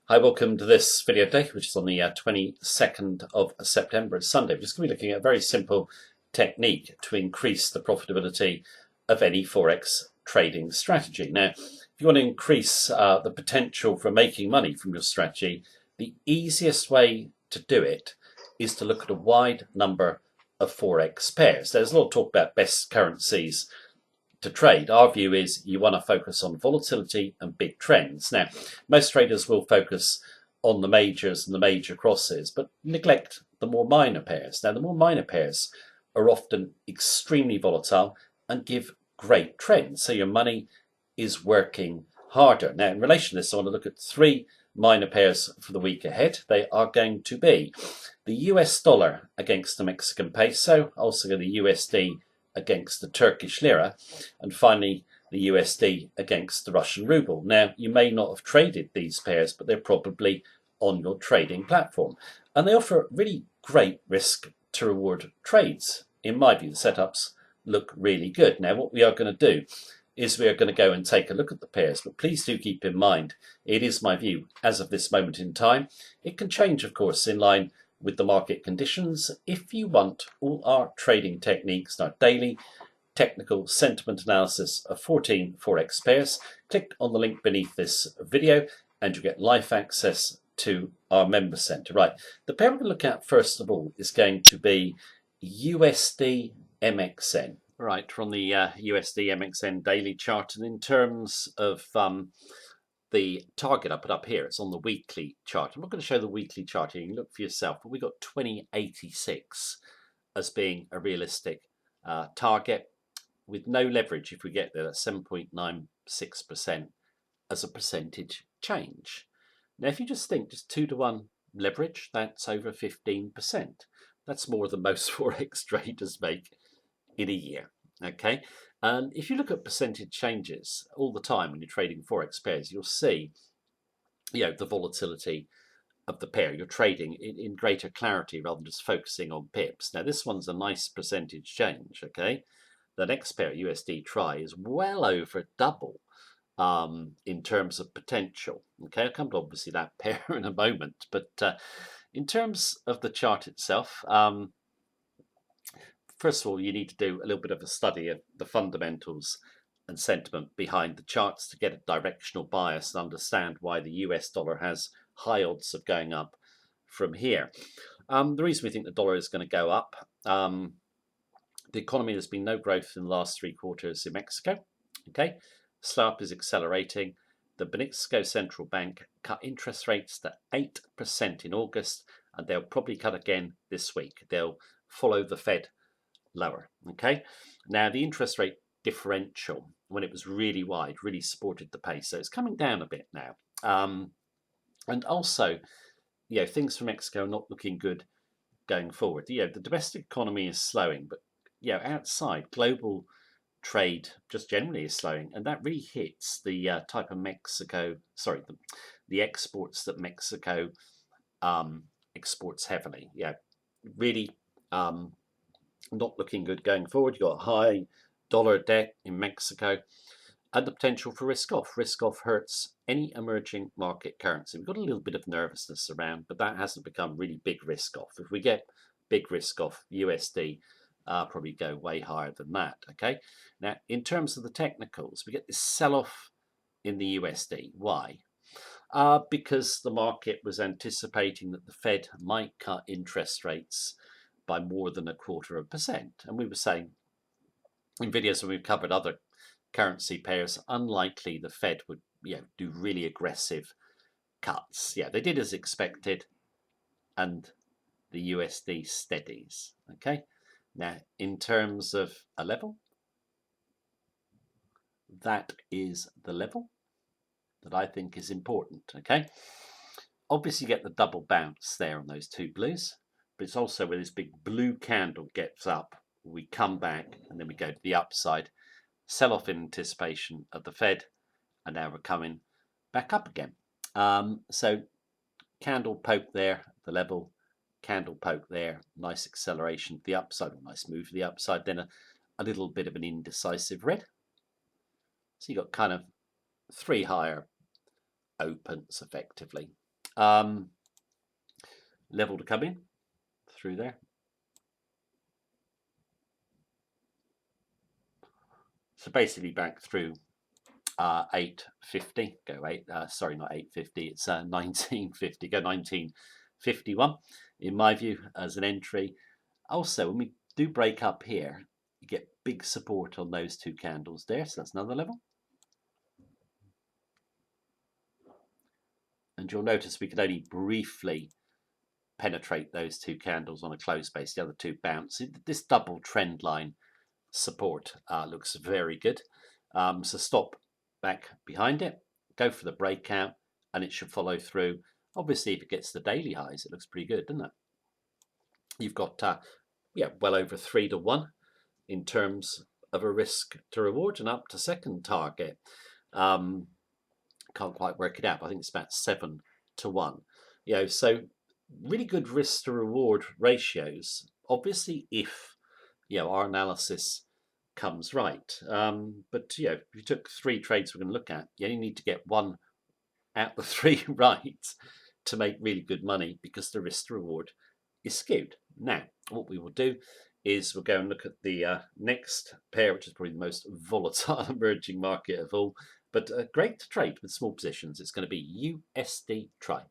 Hi, welcome to this video today, which is on the 22nd of September. It's Sunday. We're just going to be looking at a very simple technique to increase the profitability of any Forex trading strategy. Now, if you want to increase the potential for making money from your strategy, the easiest way to do it is to look at a wide number of Forex pairs. There's a lot of talk about best currencies to trade. Our view is you want to focus on volatility and big trends. Now, most traders will focus on the majors and the major crosses, but neglect the more minor pairs. Now, the more minor pairs are often extremely volatile and give great trends. So your money is working harder. Now, in relation to this, I want to look at three minor pairs for the week ahead. They are going to be the US dollar against the Mexican peso, also the USD against the Turkish lira, and finally the USD against the Russian ruble. Now, you may not have traded these pairs, but they're probably on your trading platform. And they offer really great risk to reward trades. In my view, the setups look really good. Now, what we are going to do is we are going to go and take a look at the pairs, but please do keep in mind, it is my view as of this moment in time. It can change, of course, in line with the market conditions. If you want all our trading techniques and our daily technical sentiment analysis of 14 Forex pairs, click on the link beneath this video and you get live access to our member center. Right, the pair we're going to look at first of all is going to be USD MXN. Right, from the USD MXN daily chart, and in terms of the target I put up here, it's on the weekly chart. I'm not going to show the weekly chart here, you can look for yourself, but we got 2086 as being a realistic target with no leverage. If we get there, that's 7.96% as a percentage change. Now, if you just think just 2-to-1 leverage, that's over 15%. That's more than most Forex traders make in a year. Okay, and if you look at percentage changes all the time when you're trading Forex pairs, you'll see, the volatility of the pair. You're trading in greater clarity rather than just focusing on pips. Now, this one's a nice percentage change. Okay, the next pair, USD Try, is well over double in terms of potential. Okay, I'll come to obviously that pair in a moment, but in terms of the chart itself, first of all, you need to do a little bit of a study of the fundamentals and sentiment behind the charts to get a directional bias and understand why the US dollar has high odds of going up from here. The reason we think the dollar is going to go up, the economy, there's been no growth in the last 3 quarters in Mexico. Okay, slow up is accelerating. The Mexico Central Bank cut interest rates to 8% in August, and they'll probably cut again this week. They'll follow the Fed lower. Okay, now the interest rate differential, when it was really wide, really supported the pace, so it's coming down a bit now. And also, things from Mexico are not looking good going forward. The domestic economy is slowing, but outside, global trade just generally is slowing, and that really hits the type of the exports that Mexico exports heavily. Really not looking good going forward. You've got high dollar debt in Mexico and the potential for risk off. Risk off hurts any emerging market currency. We've got a little bit of nervousness around, but that hasn't become really big risk off. If we get big risk off, USD probably go way higher than that. Okay, now in terms of the technicals, we get this sell-off in the USD. Why? Because the market was anticipating that the Fed might cut interest rates by more than 0.25%. And we were saying in videos when we've covered other currency pairs, unlikely the Fed would do really aggressive cuts. They did as expected, and the USD steadies. Okay, now in terms of a level, that is the level that I think is important. Okay, obviously you get the double bounce there on those two blues, but it's also where this big blue candle gets up, we come back and then we go to the upside, sell off in anticipation of the Fed, and now we're coming back up again. So candle poke there, the level, candle poke there, nice acceleration to the upside, or nice move to the upside, then a little bit of an indecisive red. So you got kind of 3 higher opens effectively. Level to come in through there. So basically back through 850, go 8, sorry, not 850, it's 1950, go 1951, in my view, as an entry. Also, when we do break up here, you get big support on those two candles there, so that's another level. And you'll notice we could only briefly penetrate those two candles on a close base, the other two bounce. This double trend line support looks very good. So stop back behind it, go for the breakout, and it should follow through. Obviously, if it gets the daily highs, it looks pretty good, doesn't it? You've got well over 3 to 1 in terms of a risk to reward, and up to second target. Can't quite work it out, but I think it's about 7 to 1. So really good risk to reward ratios. Obviously, if our analysis comes right. But if you took 3 trades we're going to look at, you only need to get 1 out the 3 right to make really good money, because the risk to reward is skewed. Now, what we will do is we'll go and look at the next pair, which is probably the most volatile emerging market of all, but great to trade with small positions. It's going to be USD Tri.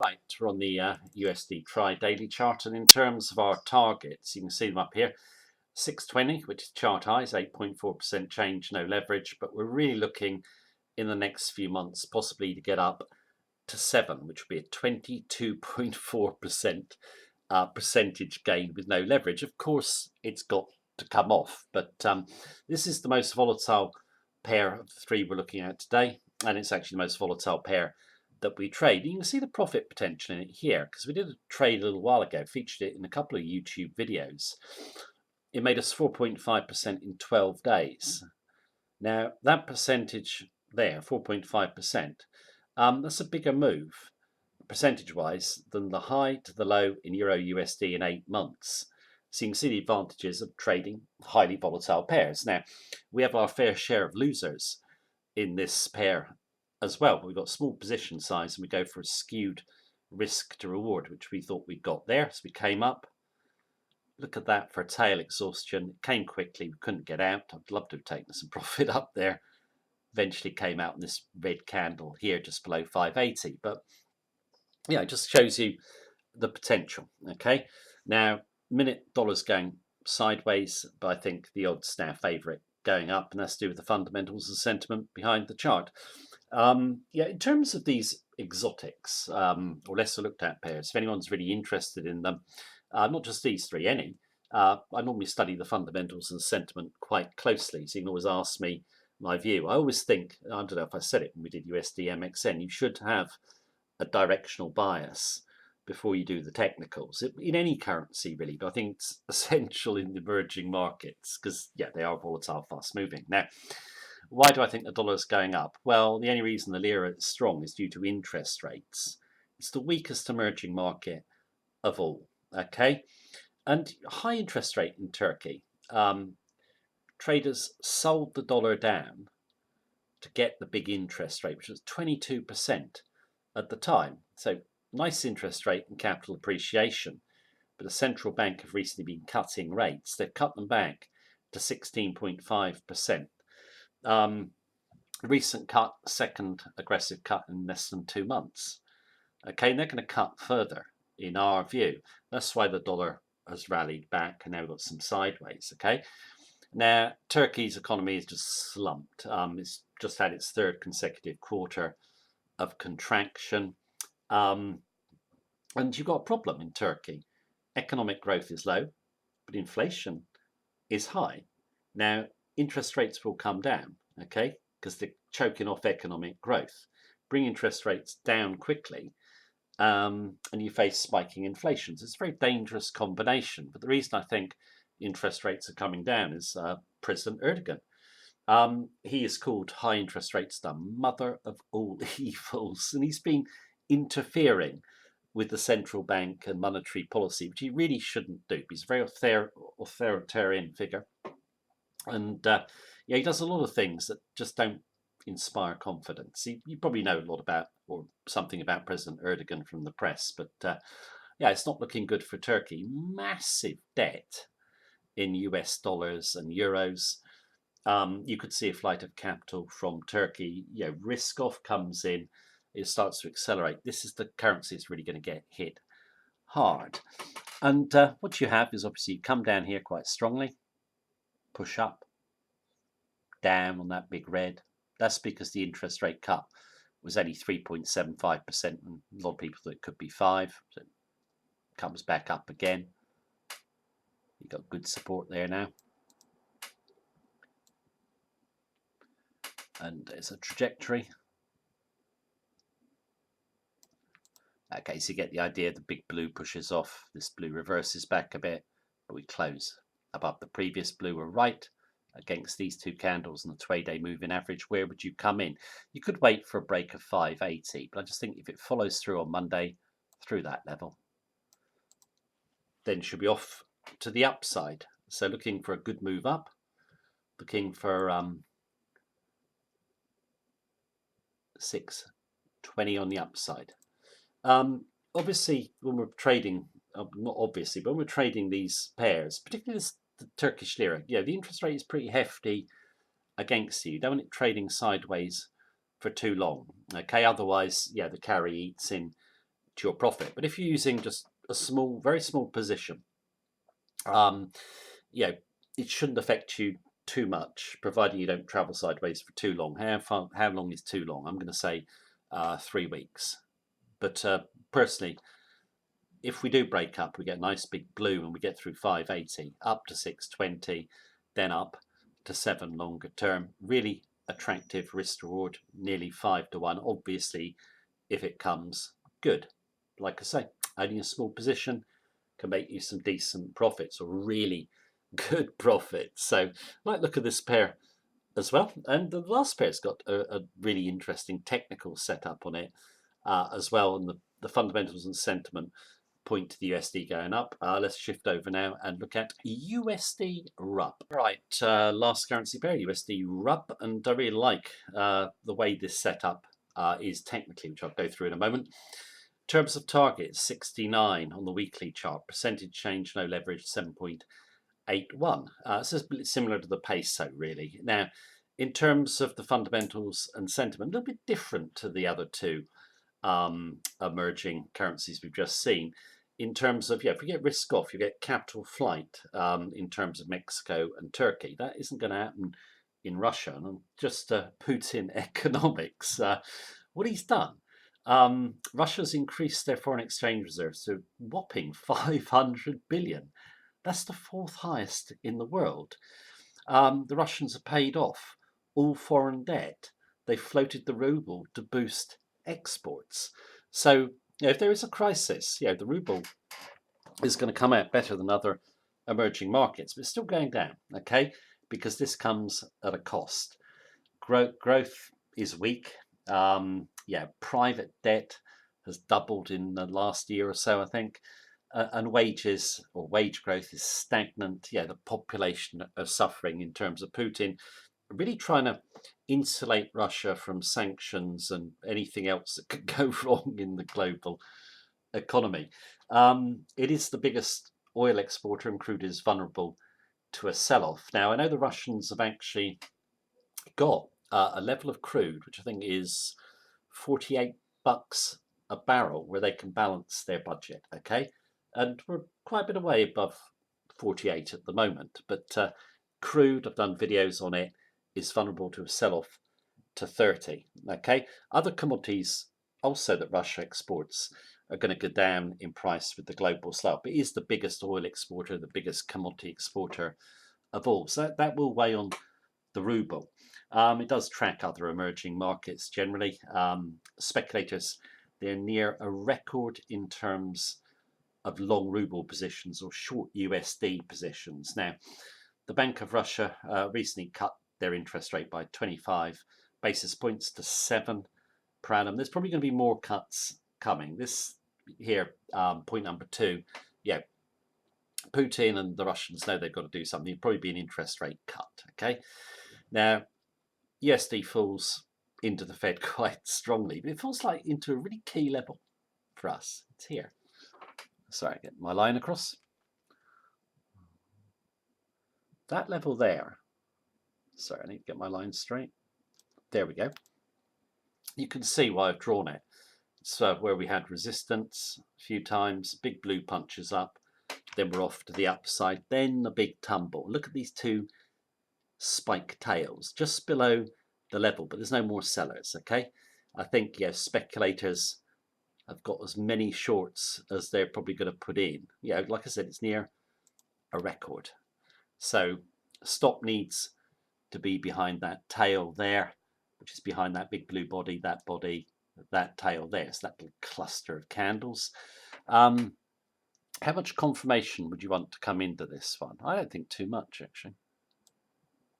Right, we're on the USD Tri daily chart, and in terms of our targets, you can see them up here. 620, which is chart highs, 8.4% change, no leverage, but we're really looking in the next few months possibly to get up to 7, which would be a 22.4% percentage gain with no leverage. Of course, it's got to come off, but this is the most volatile pair of the 3 we're looking at today, and it's actually the most volatile pair that we trade. You can see the profit potential in it here, because we did a trade a little while ago, featured it in a couple of YouTube videos. It made us 4.5% in 12 days. Now, that percentage there, 4.5%, that's a bigger move, percentage-wise, than the high to the low in Euro USD in 8 months. So you can see the advantages of trading highly volatile pairs. Now, we have our fair share of losers in this pair as well. We've got small position size, and we go for a skewed risk to reward, which we thought we'd got there. So we came up. Look at that for a tail exhaustion. It came quickly. We couldn't get out. I'd love to have taken some profit up there. Eventually came out in this red candle here just below 580. But it just shows you the potential. Okay. Now, minute dollar's going sideways, but I think the odds now favour it going up, and that's to do with the fundamentals and sentiment behind the chart. In terms of these exotics or lesser looked at pairs, if anyone's really interested in them, not just these 3, any. I normally study the fundamentals and sentiment quite closely, so you can always ask me my view. I always think, I don't know if I said it when we did USD MXN, you should have a directional bias before you do the technicals, in any currency really, but I think it's essential in the emerging markets, because they are volatile, fast moving. Now, why do I think the dollar is going up? Well, the only reason the lira is strong is due to interest rates. It's the weakest emerging market of all. Okay, and high interest rate in Turkey. Traders sold the dollar down to get the big interest rate, which was 22% at the time. So nice interest rate and capital appreciation. But the central bank have recently been cutting rates. They've cut them back to 16.5%. Recent cut, second aggressive cut in less than 2 months. Okay, and they're going to cut further, in our view. That's why the dollar has rallied back, and now we've got some sideways. Okay, now Turkey's economy is just slumped. It's just had its 3rd consecutive quarter of contraction, and you've got a problem in Turkey. Economic growth is low, but inflation is high. Now, interest rates will come down, okay, because they're choking off economic growth. Bring interest rates down quickly, and you face spiking inflation. So it's a very dangerous combination. But the reason I think interest rates are coming down is President Erdogan. He is called high interest rates the mother of all evils, and he's been interfering with the central bank and monetary policy, which he really shouldn't do. He's a very authoritarian figure, and he does a lot of things that just don't inspire confidence. You probably know a lot about or something about President Erdogan from the press, but yeah, it's not looking good for Turkey. Massive debt in US dollars and euros. You could see a flight of capital from Turkey. Risk off comes in, it starts to accelerate. This is the currency that's really going to get hit hard. And what you have is obviously you come down here quite strongly, push up, down on that big red. That's because the interest rate cut was only 3.75%, and a lot of people thought it could be 5%. So it comes back up again. You've got good support there now. And there's a trajectory. Okay, so you get the idea. The big blue pushes off. This blue reverses back a bit, but we close above the previous blue. We're right against these two candles and the 20-day moving average. Where would you come in? You could wait for a break of 580, but I just think if it follows through on Monday through that level, then should be off to the upside. So looking for a good move up, looking for 620 on the upside. Obviously, when we're trading, not obviously, but when we're trading these pairs, particularly the Turkish lira, the interest rate is pretty hefty against you. You don't want it trading sideways for too long. Okay, otherwise, the carry eats in to your profit. But if you're using just a small, very small position, it shouldn't affect you too much, providing you don't travel sideways for too long. How long is too long? I'm going to say 3 weeks. But personally, if we do break up, we get a nice big blue and we get through 580, up to 620, then up to 7 longer term. Really attractive risk reward, nearly 5 to 1. Obviously, if it comes good, like I say, owning a small position can make you some decent profits, or really good profits. So might look at this pair as well. And the last pair's got a really interesting technical setup on it as well, and the fundamentals and sentiment point to the USD going up. Let's shift over now and look at USD RUB. Right, last currency pair, USD RUB, and I really like the way this setup is technically, which I'll go through in a moment. In terms of target, 69 on the weekly chart. Percentage change, no leverage, 7.81. So it's similar to the peso, really. Now, in terms of the fundamentals and sentiment, a little bit different to the other two emerging currencies we've just seen. In terms of, if we get risk off, you get capital flight in terms of Mexico and Turkey. That isn't going to happen in Russia. And just Putin economics, what he's done. Russia's increased their foreign exchange reserves to a whopping 500 billion. That's the 4th highest in the world. The Russians have paid off all foreign debt. They floated the ruble to boost exports. So if there is a crisis, the ruble is going to come out better than other emerging markets, but it's still going down, okay? Because this comes at a cost. Growth is weak. Private debt has doubled in the last year or so, I think. And wages or wage growth is stagnant. The population are suffering in terms of Putin really trying to insulate Russia from sanctions and anything else that could go wrong in the global economy. It is the biggest oil exporter, and crude is vulnerable to a sell-off. Now, I know the Russians have actually got a level of crude, which I think is $48 a barrel, where they can balance their budget, okay? And we're quite a bit away above 48 at the moment, but crude, I've done videos on it, is vulnerable to a sell-off to 30, okay? Other commodities also that Russia exports are going to go down in price with the global sell-off. It is the biggest oil exporter, the biggest commodity exporter of all. So that will weigh on the ruble. It does track other emerging markets generally. Speculators, they're near a record in terms of long ruble positions or short USD positions. Now, the Bank of Russia recently cut their interest rate by 25 basis points to 7 per annum. There's probably going to be more cuts coming. This here, point number 2, Putin and the Russians know they've got to do something. It'll probably be an interest rate cut, okay? Now, USD falls into the Fed quite strongly, but it feels like into a really key level for us. It's here. Sorry, get my line across. That level there. Sorry, I need to get my line straight. There we go. You can see why I've drawn it. So where we had resistance a few times, big blue punches up, then we're off to the upside, then the big tumble. Look at these two spike tails just below the level, but there's no more sellers. Okay, I think speculators have got as many shorts as they're probably going to put in. Like I said, it's near a record, so stop needs to be behind that tail there, which is behind that big blue body, that tail there. So that little cluster of candles. How much confirmation would you want to come into this one? I don't think too much, actually.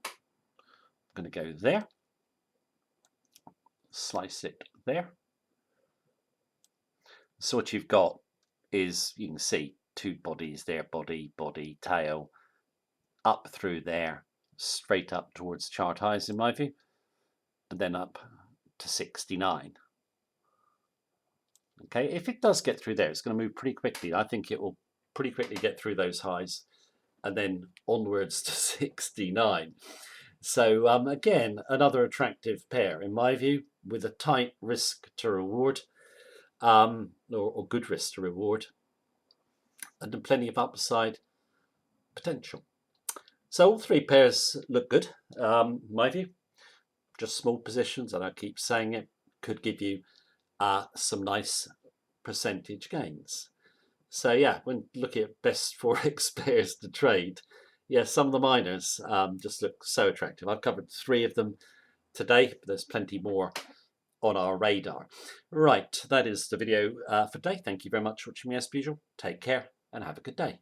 I'm going to go there, slice it there. So what you've got is, you can see two bodies there, body, tail, up through there, straight up towards chart highs in my view, and then up to 69. Okay, if it does get through there, it's going to move pretty quickly. I think it will pretty quickly get through those highs and then onwards to 69. So again, another attractive pair in my view, with a tight risk to reward, or good risk to reward, and plenty of upside potential. So all three pairs look good, in my view. Just small positions, and I keep saying it, could give you some nice percentage gains. So yeah, when looking at best Forex pairs to trade, some of the miners just look so attractive. I've covered 3 of them today, but there's plenty more on our radar. Right, that is the video for today. Thank you very much for watching me as usual. Take care and have a good day.